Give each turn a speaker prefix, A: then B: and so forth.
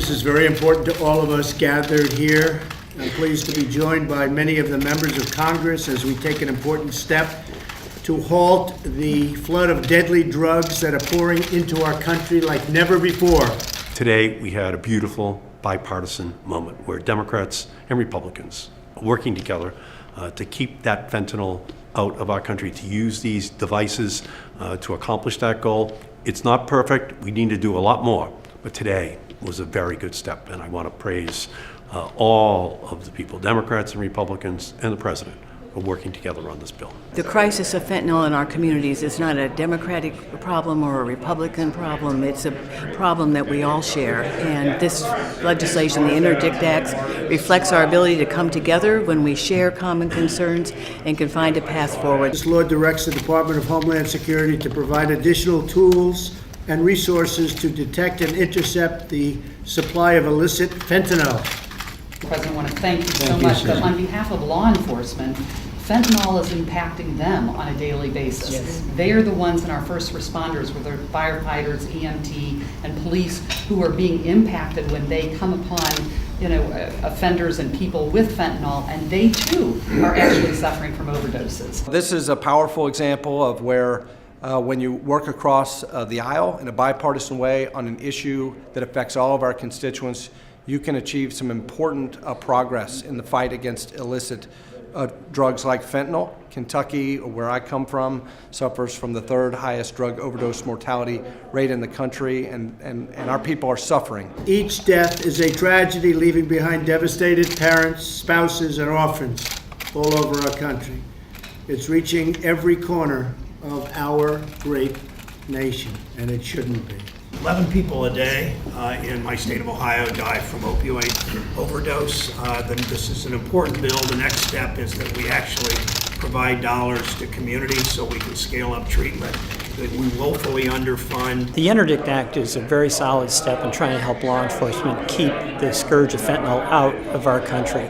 A: This is very important to all of us gathered here. I'm pleased to be joined by many of the members of Congress as we take an important step to halt the flood of deadly drugs that are pouring into our country like never before.
B: Today, we had a beautiful bipartisan moment where Democrats and Republicans are working together to keep that fentanyl out of our country, to use these devices to accomplish that goal. It's not perfect. We need to do a lot more. But today was a very good step, and I want to praise all of the people, Democrats and Republicans and the President, for working together on this bill.
C: The crisis of fentanyl in our communities is not a Democratic problem or a Republican problem. It's a problem that we all share. And this legislation, the INTERDICT Act, reflects our ability to come together when we share common concerns and can find a path forward.
A: This law directs the Department of Homeland Security to provide additional tools and resources to detect and intercept the supply of illicit fentanyl.
D: President, I want to thank you so much, but on behalf of law enforcement, fentanyl is impacting them on a daily basis.
C: Yes.
D: They are the ones in our first responders, whether firefighters, EMT, and police, who are being impacted when they come upon offenders and people with fentanyl, and they too are actually suffering from overdoses.
E: This is a powerful example of where when you work across the aisle in a bipartisan way on an issue that affects all of our constituents, you can achieve some important progress in the fight against illicit drugs like fentanyl. Kentucky, where I come from, suffers from the third highest drug overdose mortality rate in the country, and our people are suffering.
A: Each death is a tragedy, leaving behind devastated parents, spouses, and orphans all over our country. It's reaching every corner of our great nation, and it shouldn't be.
F: 11 people a day in my state of Ohio die from opioid overdose. This is an important bill. The next step is that we actually provide dollars to communities so we can scale up treatment that we woefully underfund.
G: The INTERDICT Act is a very solid step in trying to help law enforcement keep the scourge of fentanyl out of our country.